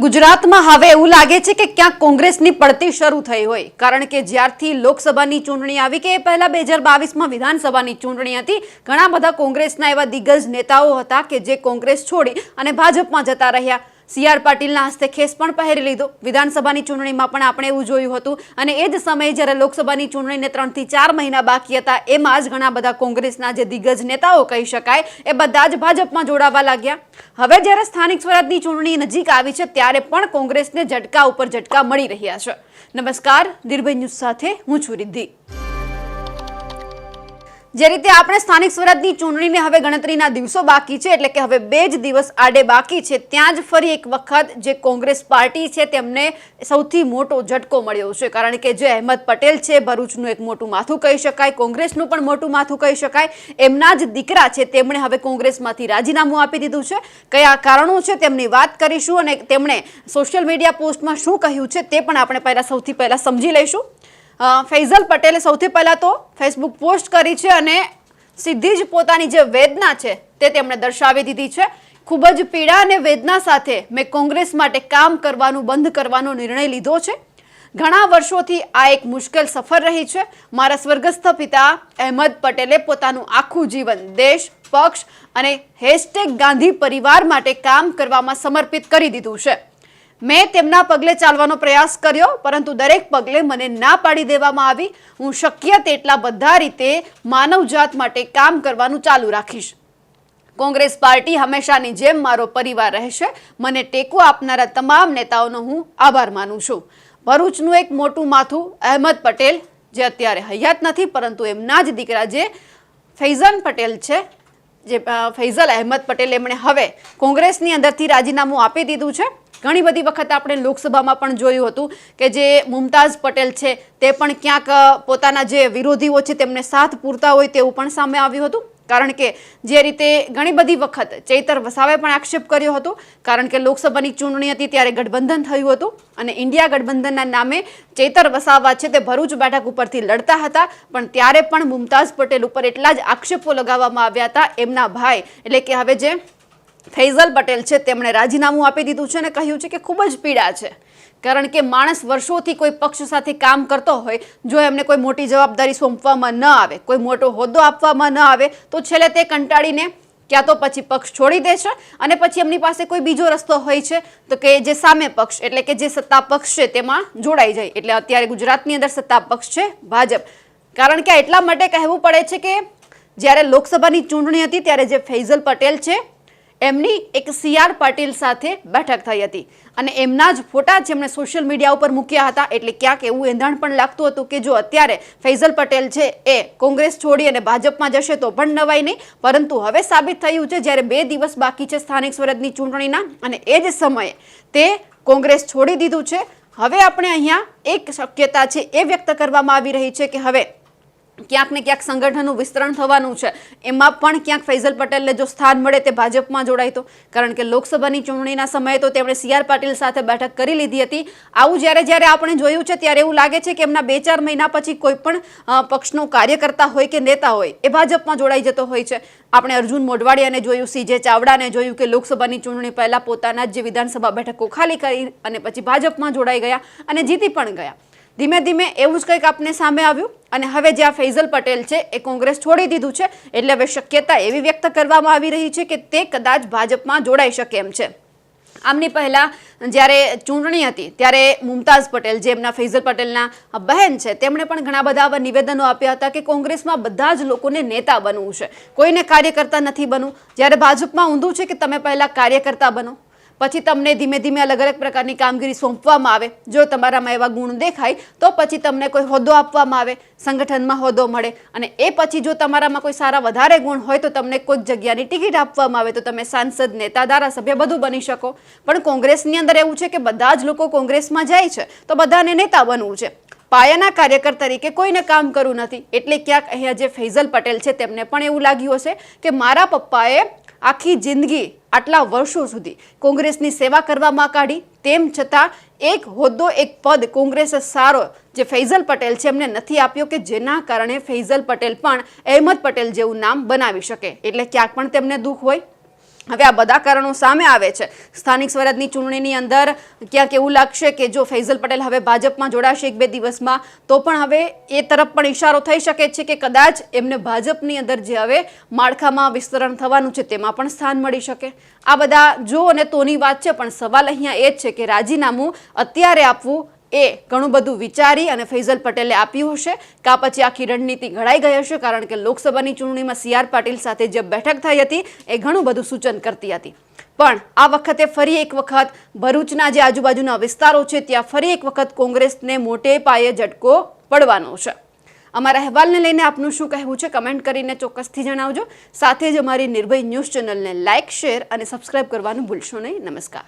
ગુજરાતમાં હવે એવું લાગે છે કે ક્યાંક કોંગ્રેસની પડતી શરૂ થઈ હોય, કારણ કે જ્યારથી લોકસભાની ચૂંટણી આવી કે પહેલા 2022માં વિધાનસભાની ચૂંટણી હતી, ઘણા બધા કોંગ્રેસના એવા દિગ્ગજ નેતાઓ હતા કે જે કોંગ્રેસ છોડી અને ભાજપમાં જતા રહ્યા. CR પાટીલના હસ્તે ખેસ પણ પહેરી લીધો. વિધાનસભાની ચૂંટણીમાં પણ આપણે એવું જોયું હતું અને એ જ સમયે જ્યારે લોકસભાની ચૂંટણીને 3 થી 4 મહિના બાકી હતા, એમાં જ ઘણા બધા કોંગ્રેસના જે દિગ્ગજ નેતાઓ કહી શકાય એ બધા જ ભાજપમાં જોડાવા લાગ્યા. હવે જ્યારે સ્થાનિક સ્વરાજની ચૂંટણી નજીક આવી છે ત્યારે પણ કોંગ્રેસને ઝટકા ઉપર ઝટકા મળી રહ્યા છે. નમસ્કાર, નિર્ભય ન્યૂઝ સાથે હું છું રિદ્ધિ. જે રીતે આપણે સ્થાનિક સ્વરાજની ચૂંટણીને હવે ગણતરીના દિવસો બાકી છે, એટલે કે હવે 2 જ દિવસ આડે બાકી છે, ત્યાં જ ફરી એક વખત જે કોંગ્રેસ પાર્ટી છે તેમને સૌથી મોટો ઝટકો મળ્યો છે. કારણ કે જે અહેમદ પટેલ છે, ભરૂચનું એક મોટું માથું કહી શકાય, કોંગ્રેસનું પણ મોટું માથું કહી શકાય, એમના જ દીકરા છે તેમણે હવે કોંગ્રેસમાંથી રાજીનામું આપી દીધું છે. કયા કારણો છે તેમની વાત કરીશું અને તેમણે સોશિયલ મીડિયા પોસ્ટમાં શું કહ્યું છે તે પણ આપણે સૌથી પહેલા સમજી લઈશું. ફૈઝલ પટેલે સૌથી પહેલા તો ફેસબુક પોસ્ટ કરી છે અને સીધી જ પોતાની જે વેદના છે તે તેમણે દર્શાવી દીધી છે. ખૂબ જ પીડા અને વેદના સાથે મેં કોંગ્રેસ માટે કામ કરવાનું બંધ કરવાનો નિર્ણય લીધો છે. ઘણા વર્ષોથી આ એક મુશ્કેલ સફર રહી છે. મારા સ્વર્ગસ્થ પિતા અહેમદ પટેલે પોતાનું આખું જીવન દેશ, પક્ષ અને #ગાંધી પરિવાર માટે કામ કરવામાં સમર્પિત કરી દીધું છે. મેં તેમના પગલે ચાલવાનો પ્રયાસ કર્યો, પરંતુ દરેક પગલે મને ના પાડી દેવામાં આવી. હું શક્ય તેટલા બધા રીતે માનવજાત માટે કામ કરવાનું ચાલુ રાખીશ. કોંગ્રેસ પાર્ટી હંમેશાની જેમ મારો પરિવાર રહેશે. મને ટેકો આપનારા તમામ નેતાઓનો હું આભાર માનું છું. ભરૂચનું એક મોટું માથું અહેમદ પટેલ, જે અત્યારે હયાત નથી, પરંતુ એમના જ દીકરા જે ફૈઝલ પટેલ છે, જે ફૈઝલ અહેમદ પટેલ, એમણે હવે કોંગ્રેસની અંદરથી રાજીનામું આપી દીધું છે. ઘણી બધી વખત આપણે લોકસભામાં પણ જોયું હતું કે જે મુમતાઝ પટેલ છે તે પણ ક્યાંક પોતાના જે વિરોધીઓ છે તેમને સાથ પૂરતા હોય તેવું પણ સામે આવ્યું હતું. કારણ કે જે રીતે ઘણી બધી વખત ચૈતર વસાવે પણ આક્ષેપ કર્યો હતો, કારણ કે લોકસભાની ચૂંટણી હતી ત્યારે ગઠબંધન થયું હતું અને ઇન્ડિયા ગઠબંધનના નામે ચૈતર વસાવા છે તે ભરૂચ બેઠક ઉપરથી લડતા હતા, પણ ત્યારે પણ મુમતાઝ પટેલ ઉપર એટલા જ આક્ષેપો લગાવવામાં આવ્યા હતા. એમના ભાઈ એટલે કે હવે જે ફૈઝલ પટેલ છે તેમણે રાજીનામું આપી દીધું છે અને કહ્યું છે કે ખૂબ જ પીડા છે. કારણ કે માણસ વર્ષોથી કોઈ પક્ષ સાથે કામ કરતો હોય, જો એમને કોઈ મોટી જવાબદારી સોંપવામાં ન આવે, કોઈ મોટો હોદ્દો આપવામાં ન આવે, તો છેલ્લે તે કંટાળીને ક્યાં તો પછી પક્ષ છોડી દે છે અને પછી એમની પાસે કોઈ બીજો રસ્તો હોય છે તો કે જે સામે પક્ષ એટલે કે જે સત્તા પક્ષ છે તેમાં જોડાઈ જાય. એટલે અત્યારે ગુજરાતની અંદર સત્તા પક્ષ છે ભાજપ. કારણ કે એટલા માટે કહેવું પડે છે કે જ્યારે લોકસભાની ચૂંટણી હતી ત્યારે જે ફૈઝલ પટેલ છે એમની એક CR પાટીલ સાથે બેઠક થઈ હતી અને એમના જ ફોટા જેમણે સોશિયલ મીડિયા ઉપર મૂક્યા હતા. એટલે ક્યાંક એવું એંધાણ પણ લાગતું હતું કે જો અત્યારે ફૈઝલ પટેલ છે એ કોંગ્રેસ છોડી અને ભાજપમાં જશે તો પણ નવાઈ નહીં, પરંતુ હવે સાબિત થયું છે જ્યારે 2 દિવસ બાકી છે સ્થાનિક સ્વરાજની ચૂંટણીના અને એ જ સમયે તે કોંગ્રેસ છોડી દીધું છે. હવે આપણે અહીંયા એક શક્યતા છે એ વ્યક્ત કરવામાં આવી રહી છે કે હવે ક્યાંક ને ક્યાંક સંગઠનનું વિસ્તરણ થવાનું છે. એમાં પણ ક્યાંક ફૈઝલ પટેલને જો સ્થાન મળે તે ભાજપમાં જોડાય તો, કારણ કે લોકસભાની ચૂંટણીના સમયે તો તેમણે CR પાટીલ સાથે બેઠક કરી લીધી હતી. આવું જ્યારે આપણે જોયું છે ત્યારે એવું લાગે છે કે એમના 2-4 મહિના પછી કોઈ પણ પક્ષનો કાર્યકર્તા હોય કે નેતા હોય એ ભાજપમાં જોડાઈ જતો હોય છે. આપણે અર્જુન મોઢવાડિયાને જોયું, CJ ચાવડાને જોયું કે લોકસભાની ચૂંટણી પહેલા પોતાના જ જે વિધાનસભા બેઠકો ખાલી કરી અને પછી ભાજપમાં જોડાઈ ગયા અને જીતી પણ ગયા. ધીમે ધીમે એવું જ કંઈક આપને સામે આવ્યું અને હવે જ્યાં ફૈઝલ પટેલ છે એ કોંગ્રેસ છોડી દીધું છે, એટલે હવે શક્યતા એવી વ્યક્ત કરવામાં આવી રહી છે કે તે કદાચ ભાજપમાં જોડાઈ શકે એમ છે. આમની પહેલા જ્યારે ચૂંટણી હતી ત્યારે મુમતાઝ પટેલ, જે એમના ફૈઝલ પટેલના બહેન છે, તેમણે પણ ઘણા બધા નિવેદનો આપ્યા હતા કે કોંગ્રેસમાં બધા જ લોકોને નેતા બનવું છે, કોઈને કાર્યકર્તા નથી બનવું. જ્યારે ભાજપમાં ઊંધું છે કે તમે પહેલા કાર્યકર્તા બનો, પછી તમને ધીમે ધીમે અલગ અલગ પ્રકારની કામગીરી સોંપવામાં આવે. જો તમારામાં એવા ગુણ દેખાય તો પછી તમને કોઈ હોદ્દો આપવામાં આવે, સંગઠનમાં હોદ્દો મળે અને એ પછી જો તમારામાં કોઈ સારા વધારે ગુણ હોય તો તમને કોઈક જગ્યાની ટિકિટ આપવામાં આવે તો તમે સાંસદ, નેતા, ધારાસભ્ય બધું બની શકો. પણ કોંગ્રેસની અંદર એવું છે કે બધા જ લોકો કોંગ્રેસમાં જાય છે તો બધાને નેતા બનવું છે, પાયાના કાર્યકર તરીકે કોઈને કામ કરવું નથી. એટલે ક્યાંક અહીંયા જે ફૈઝલ પટેલ છે તેમને પણ એવું લાગ્યું હશે કે મારા પપ્પાએ આખી જિંદગી આટલા વર્ષો સુધી કોંગ્રેસની સેવા કરવામાં કાઢી, તેમ છતાં એક હોદ્દો, એક પદ કોંગ્રેસે સારો જે ફૈઝલ પટેલ છે એમને નથી આપ્યો કે જેના કારણે ફૈઝલ પટેલ પણ અહેમદ પટેલ જેવું નામ બનાવી શકે. એટલે ક્યાંક પણ તેમને દુઃખ હોય. હવે આ બધા કારણો સામે આવે છે. સ્થાનિક સ્વરાજની ચૂંટણીની અંદર ક્યાંક એવું લાગશે કે જો ફૈઝલ પટેલ હવે ભાજપમાં જોડાશે 1-2 દિવસમાં, તો પણ હવે એ તરફ પણ ઇશારો થઈ શકે છે કે કદાચ એમને ભાજપની અંદર જે હવે માળખામાં વિસ્તરણ થવાનું છે તેમાં પણ સ્થાન મળી શકે. આ બધા જો અને તોની વાત છે, પણ સવાલ અહીંયા એ જ છે કે રાજીનામું અત્યારે આપવું એ ઘણું બધું વિચારી અને ફૈઝલ પટેલે આપ્યું હશે, કાં પછી આખી રણનીતિ ઘડાઈ ગઈ હશે, કારણ કે લોકસભાની ચૂંટણીમાં CR પાટીલ સાથે જે બેઠક થઈ હતી એ ઘણું બધું સૂચન કરતી હતી. પણ આ વખતે ફરી એક વખત ભરૂચના જે આજુબાજુના વિસ્તારો છે ત્યાં ફરી એક વખત કોંગ્રેસને મોટે પાયે ઝટકો પડવાનો છે. અમારા અહેવાલને લઈને આપનું શું કહેવું છે કમેન્ટ કરીને ચોક્કસથી જણાવજો. સાથે જ અમારી નિર્ભય ન્યૂઝ ચેનલને લાઇક, શેર અને સબસ્ક્રાઇબ કરવાનું ભૂલશો નહીં. નમસ્કાર.